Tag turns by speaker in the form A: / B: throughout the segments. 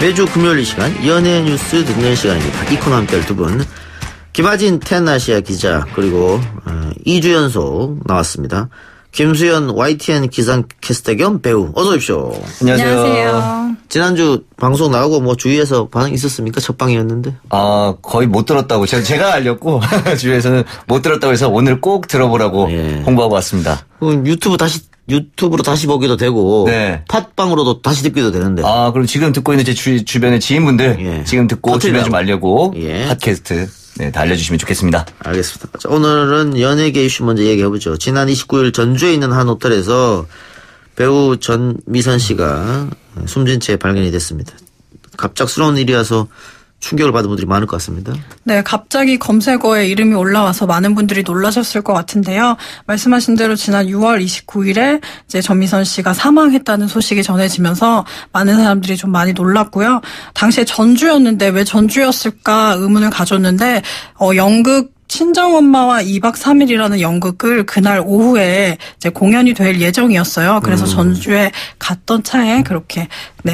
A: 매주 금요일 이 시간 연예 뉴스 듣는 시간입니다. 이 코너 함께할 두 분, 김하진 텐아시아 기자 그리고 2주 연속 나왔습니다. 김수현 YTN 기상캐스터 겸 배우 어서 오십시오.
B: 안녕하세요.
A: 지난주 방송 나오고 뭐 주위에서 반응 있었습니까? 첫 방이었는데.
B: 거의 못 들었다고 제가 알렸고 주위에서는 못 들었다고 해서 오늘 꼭 들어보라고 홍보하고 왔습니다.
A: 유튜브로 다시 보기도 되고
B: 네.
A: 팟빵으로도 다시 듣기도 되는데.
B: 그럼 지금 듣고 있는 제 주변의 지인분들 지금 듣고 주변에 좀 알려고 팟캐스트 다 알려주시면 좋겠습니다.
A: 알겠습니다. 자, 오늘은 연예계 이슈 먼저 얘기해보죠. 지난 29일 전주에 있는 한 호텔에서 배우 전미선 씨가 숨진 채 발견이 됐습니다. 갑작스러운 일이라서 충격을 받은 분들이 많을 것 같습니다.
C: 네, 갑자기 검색어에 이름이 올라와서 많은 분들이 놀라셨을 것 같은데요. 말씀하신 대로 지난 6월 29일에 이제 전미선 씨가 사망했다는 소식이 전해지면서 많은 사람들이 좀 많이 놀랐고요. 당시에 전주였는데 왜 전주였을까 의문을 가졌는데 연극 친정엄마와 2박 3일이라는 연극을 그날 오후에 이제 공연이 될 예정이었어요. 그래서 전주에 갔던 차에 그렇게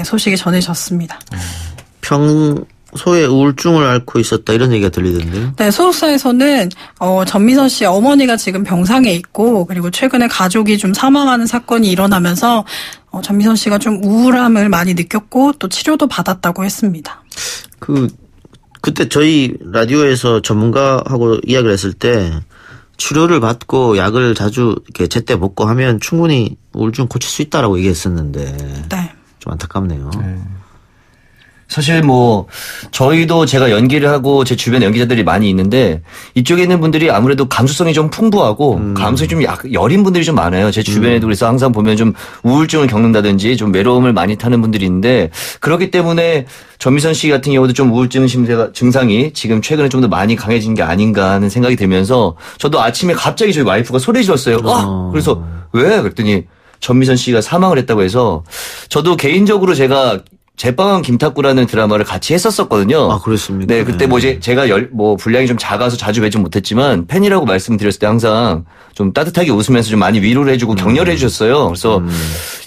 C: 소식이 전해졌습니다.
A: 평소에 우울증을 앓고 있었다 이런 얘기가 들리던데요.
C: 네, 소속사에서는 전미선 씨 어머니가 지금 병상에 있고 그리고 최근에 가족이 좀 사망하는 사건이 일어나면서 전미선 씨가 좀 우울함을 많이 느꼈고 또 치료도 받았다고 했습니다.
A: 그때 저희 라디오에서 전문가하고 이야기를 했을 때 치료를 받고 약을 자주 이렇게 제때 먹고 하면 충분히 우울증 고칠 수 있다라고 얘기했었는데
C: 네.
A: 좀 안타깝네요.
B: 사실 저희도 제가 연기를 하고 제 주변에 연기자들이 많이 있는데 이쪽에 있는 분들이 아무래도 감수성이 좀 풍부하고 감수성이 좀 여린 분들이 좀 많아요. 제 주변에도 그래서 항상 보면 좀 우울증을 겪는다든지 좀 외로움을 많이 타는 분들이 있는데 그렇기 때문에 전미선 씨 같은 경우도 좀 우울증 증상이 지금 최근에 좀 더 많이 강해진 게 아닌가 하는 생각이 들면서 저도 아침에 갑자기 저희 와이프가 소리 질렀어요. 그래서 왜? 그랬더니 전미선 씨가 사망을 했다고 해서 저도 개인적으로 제가 제빵한 김탁구라는 드라마를 같이 했었었거든요.
A: 그렇습니까?
B: 네, 그때 제가 분량이 좀 작아서 자주 뵈지 못했지만 팬이라고 말씀드렸을 때 항상 좀 따뜻하게 웃으면서 좀 많이 위로를 해주고 격려를 해주셨어요. 그래서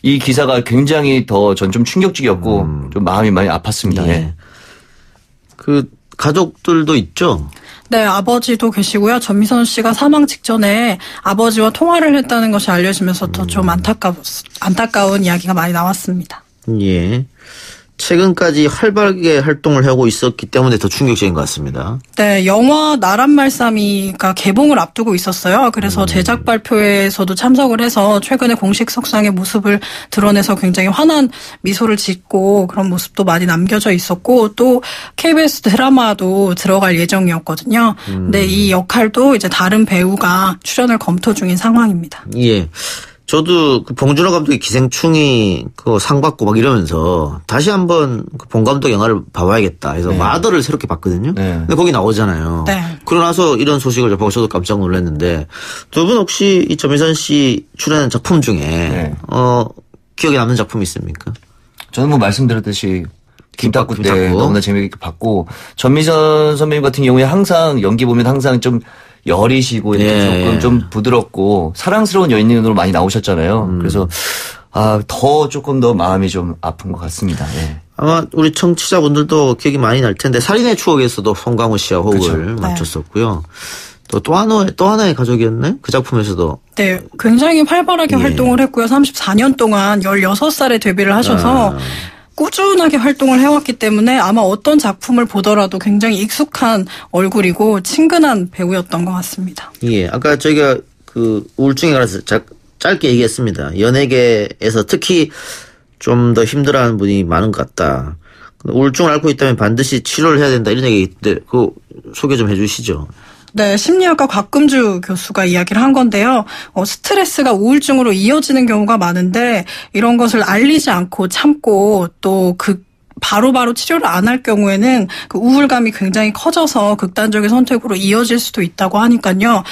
B: 이 기사가 굉장히 전 좀 충격적이었고 좀 마음이 많이 아팠습니다.
A: 예. 그 가족들도 있죠?
C: 네, 아버지도 계시고요. 전미선 씨가 사망 직전에 아버지와 통화를 했다는 것이 알려지면서 더 좀 안타까운 이야기가 많이 나왔습니다.
A: 예. 최근까지 활발하게 활동을 하고 있었기 때문에 더 충격적인 것 같습니다.
C: 네, 영화 나란말싸미가 개봉을 앞두고 있었어요. 그래서 제작 발표회에서도 참석을 해서 최근에 공식 석상의 모습을 드러내서 굉장히 환한 미소를 짓고 그런 모습도 많이 남겨져 있었고 또 KBS 드라마도 들어갈 예정이었거든요. 근데 이 역할도 이제 다른 배우가 출연을 검토 중인 상황입니다.
A: 예. 저도 봉준호 감독의 기생충이 상 받고 막 이러면서 다시 한번 봉 감독 영화를 봐봐야겠다 해서 마더를 새롭게 봤거든요. 근데 거기 나오잖아요.
C: 네.
A: 그러고 나서 이런 소식을 접하고 저도 깜짝 놀랐는데 두 분 혹시 이 전미선 씨 출연한 작품 중에 기억에 남는 작품이 있습니까?
B: 저는 말씀드렸듯이 김탁구 때 너무나 재미있게 봤고 전미선 선배님 같은 경우에 항상 연기 보면 항상 좀 여리시고 조금 좀 부드럽고 사랑스러운 연인으로 많이 나오셨잖아요. 그래서 조금 더 마음이 좀 아픈 것 같습니다. 예.
A: 아마 우리 청취자분들도 기억이 많이 날 텐데 살인의 추억에서도 송강호 씨와 호흡을 맞췄었고요. 또 하나의 가족이었나요? 그 작품에서도.
C: 네, 굉장히 활발하게 활동을 했고요. 34년 동안 16살에 데뷔를 하셔서 꾸준하게 활동을 해왔기 때문에 아마 어떤 작품을 보더라도 굉장히 익숙한 얼굴이고 친근한 배우였던 것 같습니다.
A: 예, 아까 저희가 우울증에 관해서 짧게 얘기했습니다. 연예계에서 특히 좀 더 힘들어하는 분이 많은 것 같다. 우울증을 앓고 있다면 반드시 치료를 해야 된다 이런 얘기인데 그거 소개 좀 해주시죠.
C: 네, 심리학과 곽금주 교수가 이야기를 한 건데요. 스트레스가 우울증으로 이어지는 경우가 많은데 이런 것을 알리지 않고 참고 또 바로바로 치료를 안 할 경우에는 그 우울감이 굉장히 커져서 극단적인 선택으로 이어질 수도 있다고 하니까요.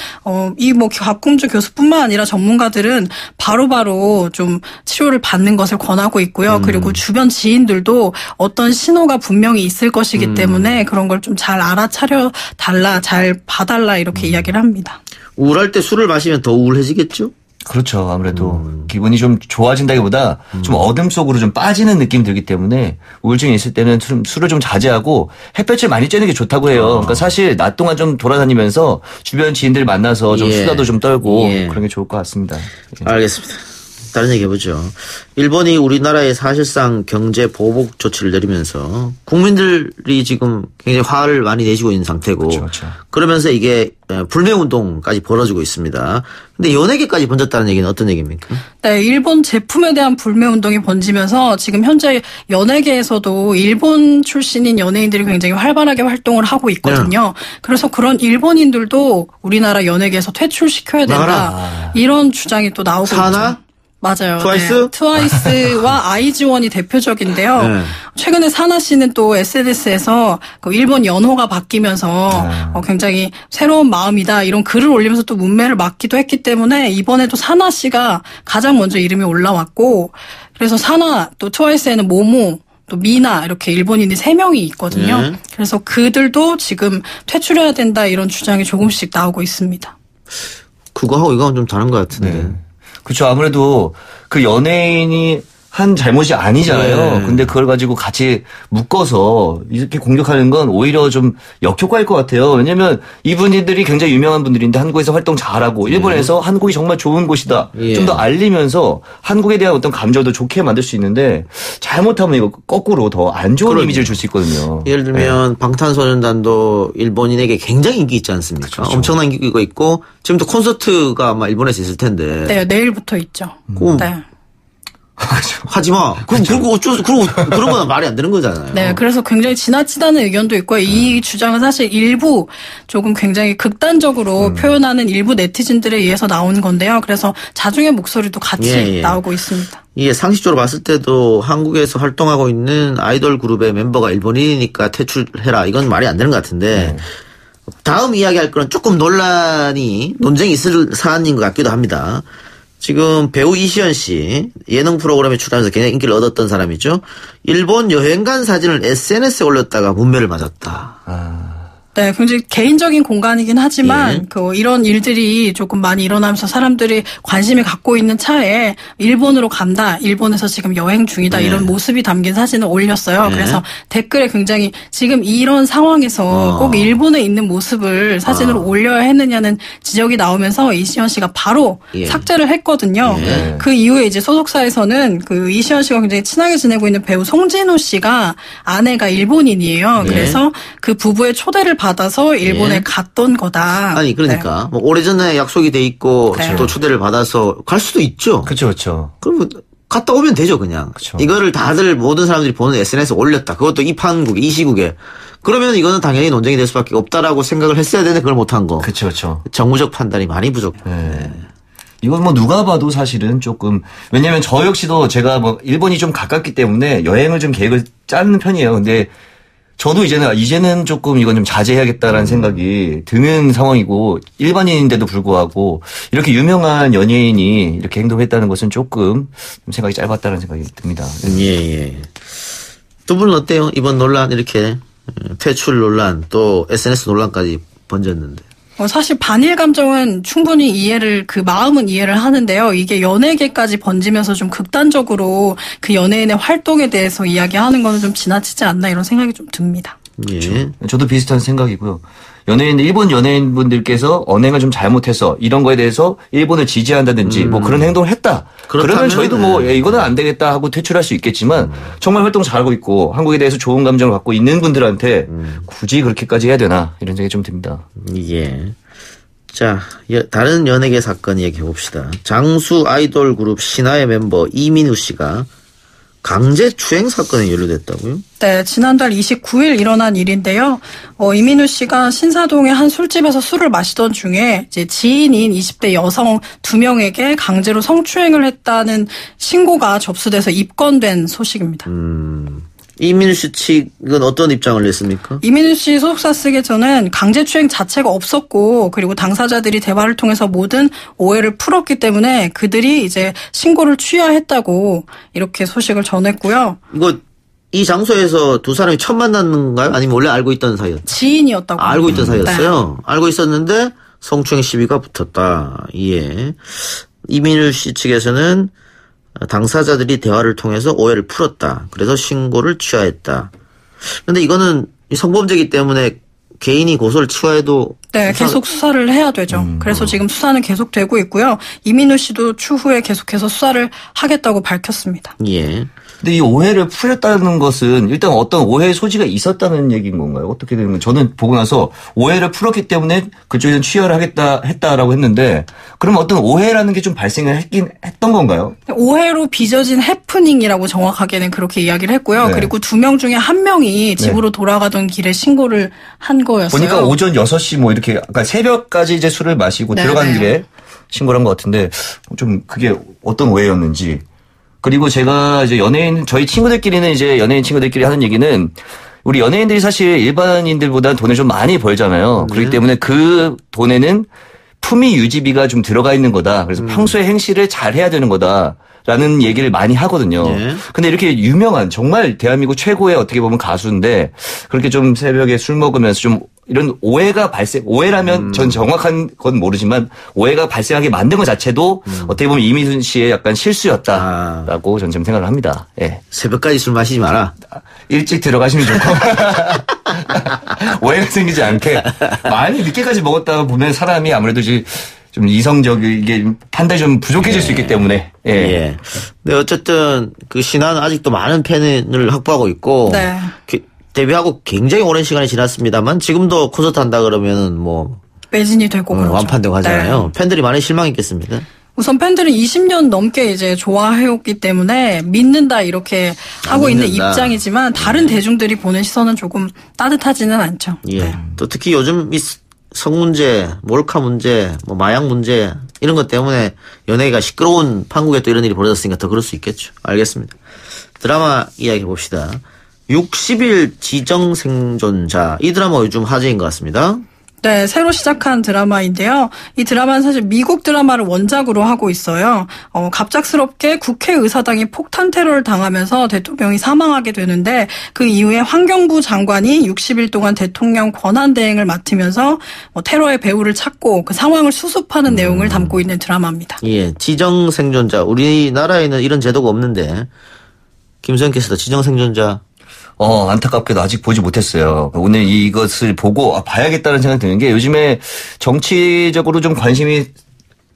C: 이 곽금주 교수뿐만 아니라 전문가들은 바로바로 좀 치료를 받는 것을 권하고 있고요. 그리고 주변 지인들도 어떤 신호가 분명히 있을 것이기 때문에 그런 걸 좀 잘 알아차려 달라, 잘 봐달라 이렇게 이야기를 합니다.
A: 우울할 때 술을 마시면 더 우울해지겠죠?
B: 그렇죠. 아무래도 기분이 좀 좋아진다기보다 좀 어둠 속으로 좀 빠지는 느낌이 들기 때문에 우울증이 있을 때는 술을 좀 자제하고 햇볕을 많이 쬐는 게 좋다고 해요. 그러니까 사실 낮 동안 좀 돌아다니면서 주변 지인들 만나서 좀 수다도 좀 떨고 그런 게 좋을 것 같습니다.
A: 알겠습니다. 다른 얘기 해보죠. 일본이 우리나라에 사실상 경제 보복 조치를 내리면서 국민들이 지금 굉장히 화를 많이 내시고 있는 상태고
B: 그렇죠.
A: 그러면서 이게 불매운동까지 벌어지고 있습니다. 근데 연예계까지 번졌다는 얘기는 어떤 얘기입니까?
C: 네, 일본 제품에 대한 불매운동이 번지면서 지금 현재 연예계에서도 일본 출신인 연예인들이 굉장히 활발하게 활동을 하고 있거든요. 그래서 그런 일본인들도 우리나라 연예계에서 퇴출시켜야 된다.
A: 나가라.
C: 이런 주장이 또 나오고
A: 사나?
C: 있죠. 맞아요.
A: 트와이스?
C: 네. 트와이스와 아이즈원이 대표적인데요.
A: 네.
C: 최근에 사나 씨는 또 SNS에서 그 일본 연호가 바뀌면서 굉장히 새로운 마음이다 이런 글을 올리면서 또 문매를 맞기도 했기 때문에 이번에도 사나 씨가 가장 먼저 이름이 올라왔고 그래서 사나 또 트와이스에는 모모 또 미나 이렇게 일본인이 3명이 있거든요.
A: 네.
C: 그래서 그들도 지금 퇴출해야 된다 이런 주장이 조금씩 나오고 있습니다.
A: 그거하고 이거는 좀 다른 것 같은데.
B: 네. 그렇죠. 아무래도 그 연예인이 한 잘못이 아니잖아요.
A: 네.
B: 근데 그걸 가지고 같이 묶어서 이렇게 공격하는 건 오히려 좀 역효과일 것 같아요. 왜냐면 이분들이 굉장히 유명한 분들인데 한국에서 활동 잘하고 일본에서 한국이 정말 좋은 곳이다.
A: 예.
B: 좀 더 알리면서 한국에 대한 어떤 감정도 좋게 만들 수 있는데 잘못하면 이거 거꾸로 더 안 좋은
A: 그러네요.
B: 이미지를 줄 수 있거든요.
A: 예를 들면 방탄소년단도 일본인에게 굉장히 인기 있지 않습니까?
B: 그렇죠.
A: 엄청난 인기가 있고 지금 또 콘서트가 아마 일본에서 있을 텐데.
C: 네, 내일부터 있죠.
A: 그럼
C: 네.
A: 하지 마. 그럼 그러고 그런 거는 말이 안 되는 거잖아요.
C: 네, 그래서 굉장히 지나치다는 의견도 있고 이 주장은 사실 일부 조금 굉장히 극단적으로 표현하는 일부 네티즌들에 의해서 나온 건데요. 그래서 자중의 목소리도 같이 나오고 있습니다.
A: 이게 상식적으로 봤을 때도 한국에서 활동하고 있는 아이돌 그룹의 멤버가 일본인이니까 퇴출해라. 이건 말이 안 되는 것 같은데 다음 이야기할 거는 조금 논쟁이 있을 사안인 것 같기도 합니다. 지금 배우 이시연 씨 예능 프로그램에 출연해서 굉장히 인기를 얻었던 사람이죠. 일본 여행 간 사진을 SNS에 올렸다가 문매를 맞았다.
C: 네, 굉장히 개인적인 공간이긴 하지만 이런 일들이 조금 많이 일어나면서 사람들이 관심이 갖고 있는 차에 일본으로 간다, 일본에서 지금 여행 중이다 이런 모습이 담긴 사진을 올렸어요. 그래서 댓글에 굉장히 지금 이런 상황에서 꼭 일본에 있는 모습을 사진으로 올려야 했느냐는 지적이 나오면서 이시연 씨가 바로 삭제를 했거든요. 그 이후에 이제 소속사에서는 그 이시연 씨가 굉장히 친하게 지내고 있는 배우 송진우 씨가 아내가 일본인이에요. 그래서 그 부부의 초대를 받아서 일본에 갔던 거다.
A: 아니 그러니까 뭐 오래전에 약속이 돼 있고 또 초대를 받아서 갈 수도 있죠.
B: 그렇죠, 그렇죠.
A: 그러면 갔다 오면 되죠 그냥.
B: 그쵸.
A: 이거를 다들 모든 사람들이 보는 SNS에 올렸다. 그것도 이 판국에 이 시국에. 그러면 이거는 당연히 논쟁이 될 수밖에 없다라고 생각을 했어야 되는데 그걸 못한 거.
B: 그렇죠, 그렇죠.
A: 정무적 판단이 많이 부족.
B: 이건 뭐 누가 봐도 사실은 조금 왜냐면 저 역시도 제가 뭐 일본이 좀 가깝기 때문에 여행을 좀 계획을 짜는 편이에요. 근데 저도 이제는 조금 이건 좀 자제해야겠다라는 생각이 드는 상황이고 일반인인데도 불구하고 이렇게 유명한 연예인이 이렇게 행동했다는 것은 조금 좀 생각이 짧았다는 생각이 듭니다.
A: 예. 두 분은 어때요? 이번 논란 이렇게 퇴출 논란 또 SNS 논란까지 번졌는데.
C: 사실 반일 감정은 충분히 마음은 이해를 하는데요. 이게 연예계까지 번지면서 좀 극단적으로 그 연예인의 활동에 대해서 이야기하는 거는 좀 지나치지 않나 이런 생각이 좀 듭니다.
A: 예.
B: 저도 비슷한 생각이고요. 일본 연예인분들께서 언행을 좀 잘못해서 이런 거에 대해서 일본을 지지한다든지 뭐 그런 행동을 했다. 그러면 저희도 뭐 이거는 안 되겠다 하고 퇴출할 수 있겠지만 정말 활동 잘하고 있고 한국에 대해서 좋은 감정을 갖고 있는 분들한테 굳이 그렇게까지 해야 되나 이런 생각이 좀 듭니다.
A: 예. 자, 다른 연예계 사건 얘기해 봅시다. 장수 아이돌 그룹 신화의 멤버 이민우 씨가 강제 추행 사건에 연루됐다고요?
C: 네, 지난달 29일 일어난 일인데요. 이민우 씨가 신사동의 한 술집에서 술을 마시던 중에 이제 지인인 20대 여성 2명에게 강제로 성추행을 했다는 신고가 접수돼서 입건된 소식입니다.
A: 이민우 씨 측은 어떤 입장을 냈습니까?
C: 이민우 씨 소속사 측에서는 강제추행 자체가 없었고 그리고 당사자들이 대화를 통해서 모든 오해를 풀었기 때문에 그들이 이제 신고를 취하했다고 이렇게 소식을 전했고요.
A: 이 장소에서 두 사람이 처음 만난 건가요? 아니면 원래 알고 있던 사이였어요?
C: 지인이었다고.
A: 알고 있던 사이였어요?
C: 네.
A: 알고 있었는데 성추행 시비가 붙었다. 예. 이민율 씨 측에서는 당사자들이 대화를 통해서 오해를 풀었다. 그래서 신고를 취하했다. 그런데 이거는 성범죄이기 때문에 개인이 고소를 취하해도
C: 네, 계속 수사를 해야 되죠. 그래서 지금 수사는 계속되고 있고요. 이민우 씨도 추후에 계속해서 수사를 하겠다고 밝혔습니다.
A: 예.
B: 근데 이 오해를 풀렸다는 것은 일단 어떤 오해의 소지가 있었다는 얘기인 건가요? 어떻게 되는 건가요? 저는 보고 나서 오해를 풀었기 때문에 그쪽에서는 취하를 했다라고 했는데 그럼 어떤 오해라는 게 좀 발생을 했던 건가요?
C: 오해로 빚어진 해프닝이라고 정확하게는 그렇게 이야기를 했고요.
B: 네.
C: 그리고 2명 중에 1명이 집으로 돌아가던 길에 신고를 한 거였어요.
B: 보니까 오전 6시 뭐 이렇게 아까 새벽까지 이제 술을 마시고
C: 네,
B: 들어가는
C: 네.
B: 길에 신고를 한 것 같은데 좀 그게 어떤 오해였는지. 그리고 제가 이제 저희 친구들끼리는 이제 연예인 친구들끼리 하는 얘기는 우리 연예인들이 사실 일반인들보다 돈을 좀 많이 벌잖아요. 그렇기 때문에 그 돈에는 품위 유지비가 좀 들어가 있는 거다. 그래서 평소에 행실을 잘 해야 되는 거다라는 얘기를 많이 하거든요.
A: 네.
B: 근데 이렇게 유명한 정말 대한민국 최고의 어떻게 보면 가수인데 그렇게 좀 새벽에 술 먹으면서 좀 이런 오해라면 전 정확한 건 모르지만 오해가 발생하게 만든 것 자체도 어떻게 보면 이민순 씨의 약간 실수였다라고 전 좀 생각을 합니다. 예.
A: 새벽까지 술 마시지 마라.
B: 일찍 들어가시면 좋고 오해가 생기지 않게 많이 늦게까지 먹었다 보면 사람이 아무래도 좀 이성적이게 판단이 좀 부족해질 수 있기 때문에. 예.
A: 예. 근데 어쨌든 그 신화는 아직도 많은 팬을 확보하고 있고
C: 네.
A: 데뷔하고 굉장히 오랜 시간이 지났습니다만 지금도 콘서트 한다 그러면은 뭐
C: 매진이 되고 그렇죠.
A: 완판되고 하잖아요.
C: 네.
A: 팬들이 많이 실망했겠습니다.
C: 우선 팬들은 20년 넘게 이제 좋아해왔기 때문에 믿는다 이렇게 하고 있는
A: 믿는다.
C: 입장이지만 다른 대중들이 보는 시선은 조금 따뜻하지는 않죠.
A: 예.
C: 네.
A: 또 특히 요즘 이 성 문제, 몰카 문제, 뭐 마약 문제 이런 것 때문에 연예계가 시끄러운 판국에 또 이런 일이 벌어졌으니까 더 그럴 수 있겠죠. 알겠습니다. 드라마 이야기 봅시다. 60일 지정 생존자. 이 드라마 요즘 화제인 것 같습니다.
C: 네, 새로 시작한 드라마인데요. 이 드라마는 사실 미국 드라마를 원작으로 하고 있어요. 갑작스럽게 국회의사당이 폭탄 테러를 당하면서 대통령이 사망하게 되는데 그 이후에 환경부 장관이 60일 동안 대통령 권한 대행을 맡으면서 테러의 배후를 찾고 그 상황을 수습하는 내용을 담고 있는 드라마입니다.
A: 예. 지정 생존자. 우리나라에는 이런 제도가 없는데 김소연 캐스터 지정 생존자.
B: 안타깝게도 아직 보지 못했어요. 오늘 이것을 보고 봐야겠다는 생각이 드는 게 요즘에 정치적으로 좀 관심이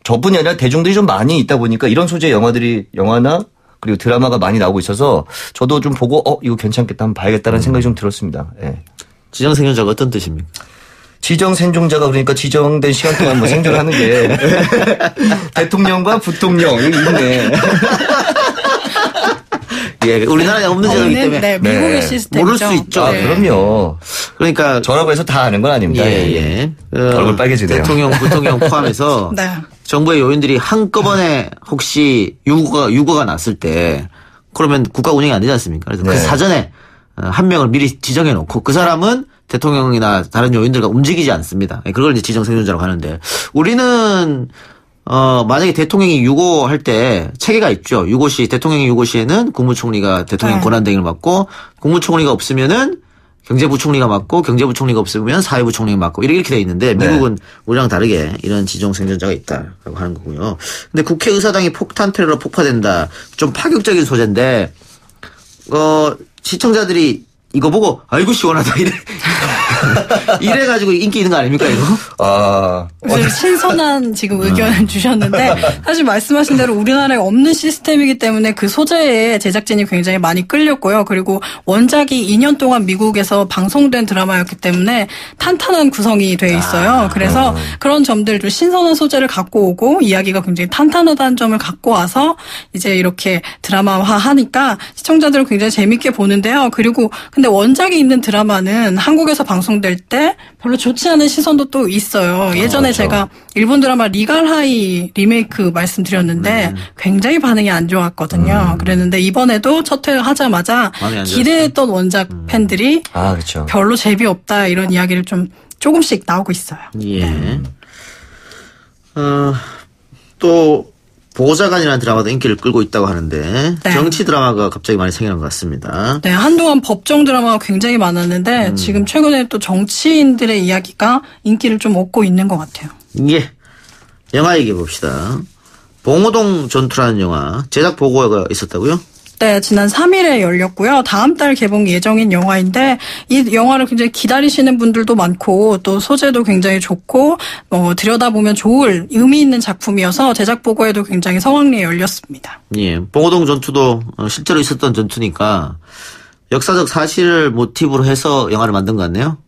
B: 저뿐이 아니라 대중들이 좀 많이 있다 보니까 이런 소재의 영화나 그리고 드라마가 많이 나오고 있어서 저도 좀 보고 이거 괜찮겠다 한번 봐야겠다는 생각이 좀 들었습니다. 예.
A: 지정 생존자가 어떤 뜻입니까?
B: 지정 생존자가 그러니까 지정된 시간 동안 뭐 생존을 하는 게 대통령과 부통령 여기 있네.
A: 예, 우리나라에 없는 제도이기 때문에
C: 네, 미국의 시스템이죠.
A: 모를 수 있죠.
C: 네.
B: 그럼요.
A: 그러니까
B: 저라고 해서 다 아는 건 아닙니다.
A: 예.
B: 얼굴 빨개지네요.
A: 대통령, 부통령 포함해서
C: 네.
A: 정부의 요인들이 한꺼번에 혹시 유고가 났을 때 그러면 국가 운영이 안 되지 않습니까? 그래서 그
B: 네.
A: 사전에 한 명을 미리 지정해 놓고 그 사람은 대통령이나 다른 요인들과 움직이지 않습니다. 그걸 이제 지정 생존자라고 하는데 우리는 만약에 대통령이 유고할 때 체계가 있죠. 대통령이 유고 시에는 국무총리가 대통령 권한대행을 맡고 국무총리가 없으면은 경제부총리가 맡고 경제부총리가 없으면 사회부총리가 맡고 이렇게 돼 있는데 미국은 우리랑 다르게 이런 지정 생존자가 있다라고 하는 거고요. 근데 국회의사당이 폭탄 테러로 폭파된다. 좀 파격적인 소재인데 시청자들이 이거 보고 아이고 시원하다 이래가지고 인기 있는 거 아닙니까 이거?
C: 신선한 지금 의견을 주셨는데 사실 말씀하신 대로 우리나라에 없는 시스템이기 때문에 그 소재에 제작진이 굉장히 많이 끌렸고요. 그리고 원작이 2년 동안 미국에서 방송된 드라마였기 때문에 탄탄한 구성이 돼 있어요. 그래서 그런 점들 좀 신선한 소재를 갖고 오고 이야기가 굉장히 탄탄하다는 점을 갖고 와서 이제 이렇게 드라마화 하니까 시청자들은 굉장히 재밌게 보는데요. 그리고 근데 원작이 있는 드라마는 한국에서 방송될 때 별로 좋지 않은 시선도 또 있어요. 예전에
B: 그렇죠.
C: 제가 일본 드라마 리갈하이 리메이크 말씀드렸는데 굉장히 반응이 안 좋았거든요. 그랬는데 이번에도 첫 회 하자마자 기대했던 원작 팬들이
B: 그렇죠.
C: 별로 재미없다 이런 이야기를 좀 조금씩 나오고 있어요.
A: 예. 또 보호자관이라는 드라마도 인기를 끌고 있다고 하는데 정치 드라마가 갑자기 많이 생겨난 것 같습니다.
C: 네, 한동안 법정 드라마가 굉장히 많았는데 지금 최근에 또 정치인들의 이야기가 인기를 좀 얻고 있는 것 같아요.
A: 예. 영화 얘기해 봅시다. 봉오동 전투라는 영화 제작 보고가 있었다고요?
C: 네, 지난 3일에 열렸고요. 다음 달 개봉 예정인 영화인데 이 영화를 굉장히 기다리시는 분들도 많고 또 소재도 굉장히 좋고 들여다보면 좋을 의미 있는 작품이어서 제작 보고에도 굉장히 성황리에 열렸습니다.
A: 예, 봉오동 전투도 실제로 있었던 전투니까 역사적 사실을 모티브로 해서 영화를 만든 것 같네요.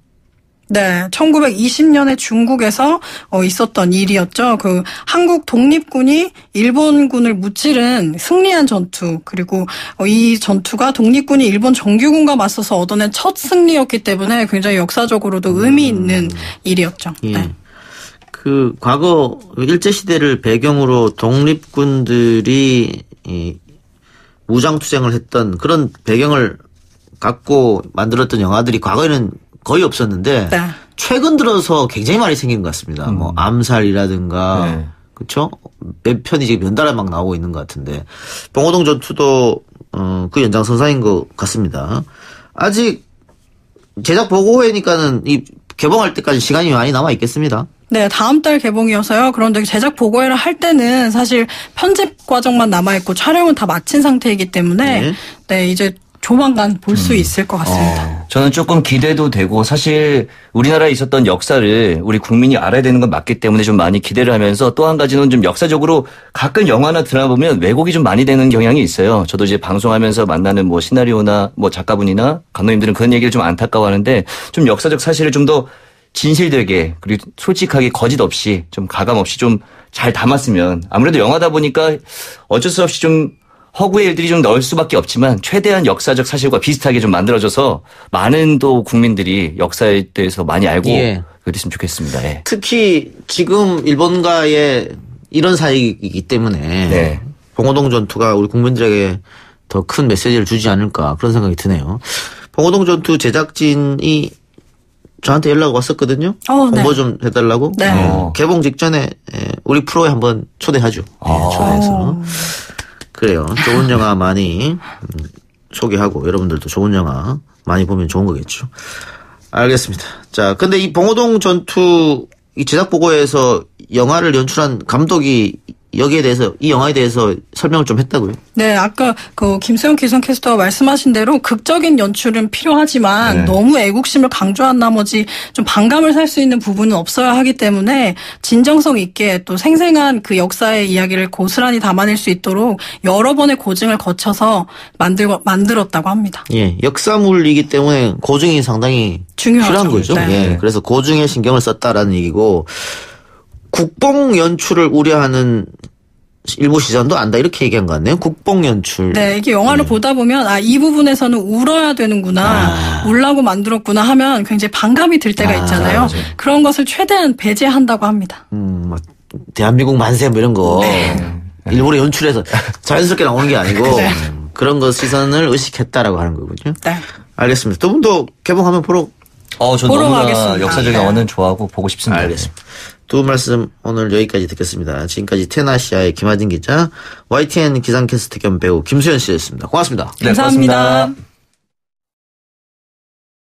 C: 네, 1920년에 중국에서 있었던 일이었죠. 그 한국 독립군이 일본군을 무찌른 승리한 전투, 그리고 이 전투가 독립군이 일본 정규군과 맞서서 얻어낸 첫 승리였기 때문에 굉장히 역사적으로도 의미 있는 일이었죠.
A: 예.
C: 네.
A: 그 과거 일제시대를 배경으로 독립군들이 무장투쟁을 했던 그런 배경을 갖고 만들었던 영화들이 과거에는 거의 없었는데
C: 네.
A: 최근 들어서 굉장히 많이 생긴 것 같습니다. 뭐 암살이라든가
B: 네.
A: 그렇죠? 몇 편이 지금 연달아 막 나오고 있는 것 같은데 봉오동 전투도 그 연장선상인 것 같습니다. 아직 제작 보고회니까는 이 개봉할 때까지 시간이 많이 남아 있겠습니다.
C: 네, 다음 달 개봉이어서요. 그런데 제작 보고회를 할 때는 사실 편집 과정만 남아있고 촬영은 다 마친 상태이기 때문에 네, 이제 조만간 볼 수 있을 것 같습니다.
B: 저는 조금 기대도 되고 사실 우리나라에 있었던 역사를 우리 국민이 알아야 되는 건 맞기 때문에 좀 많이 기대를 하면서 또 한 가지는 좀 역사적으로 가끔 영화나 드라마 보면 왜곡이 좀 많이 되는 경향이 있어요. 저도 이제 방송하면서 만나는 뭐 시나리오나 뭐 작가분이나 감독님들은 그런 얘기를 좀 안타까워하는데 좀 역사적 사실을 좀 더 진실되게 그리고 솔직하게 거짓 없이 좀 가감 없이 좀 잘 담았으면 아무래도 영화다 보니까 어쩔 수 없이 좀 허구의 일들이 좀 넣을 수밖에 없지만 최대한 역사적 사실과 비슷하게 좀 만들어져서 많은 또 국민들이 역사에 대해서 많이 알고 그랬으면 좋겠습니다. 예.
A: 특히 지금 일본과의 이런 사이이기 때문에 봉오동 전투가 우리 국민들에게 더 큰 메시지를 주지 않을까 그런 생각이 드네요. 봉오동 전투 제작진이 저한테 연락 왔었거든요. 홍보 좀 해달라고.
C: 네.
A: 개봉 직전에 우리 프로에 한번 초대하죠. 초대해서. 그래요. 좋은 영화 많이 소개하고 여러분들도 좋은 영화 많이 보면 좋은 거겠죠. 알겠습니다. 자, 근데 이 봉오동 전투 이 제작 보고에서 영화를 연출한 감독이 여기에 대해서 이 영화에 대해서 설명을 좀 했다고요?
C: 네, 아까 그 김수영 기상캐스터가 말씀하신 대로 극적인 연출은 필요하지만 너무 애국심을 강조한 나머지 좀 반감을 살 수 있는 부분은 없어야 하기 때문에 진정성 있게 또 생생한 그 역사의 이야기를 고스란히 담아낼 수 있도록 여러 번의 고증을 거쳐서 만들었다고 합니다.
A: 예, 역사물이기 때문에 고증이 상당히
C: 중요하죠.
A: 필요한 거죠.
C: 네.
A: 예, 그래서 고증에 신경을 썼다라는 얘기고. 국뽕 연출을 우려하는 일부 시선도 안다 이렇게 얘기한 것 같네요. 국뽕 연출.
C: 네, 이게 영화를 보다 보면 이 부분에서는 울어야 되는구나, 울라고 만들었구나 하면 굉장히 반감이 들 때가 있잖아요.
B: 맞아요.
C: 그런 것을 최대한 배제한다고 합니다.
A: 막 대한민국 만세 뭐 이런 거 일부러 연출해서 자연스럽게 나오는 게 아니고 그런 거 시선을 의식했다라고 하는 거군요.
C: 네.
A: 알겠습니다. 두 분도 개봉하면 보러
B: 전
C: 보러
B: 너무나
C: 가겠습니다.
B: 역사적
C: 네.
B: 영화는 좋아하고 보고 싶습니다.
A: 알겠습니다. 두 말씀 오늘 여기까지 듣겠습니다. 지금까지 테나시아의 김하진 기자, YTN 기상캐스터 겸 배우 김수현 씨였습니다. 고맙습니다.
B: 네,
C: 감사합니다.
B: 고맙습니다.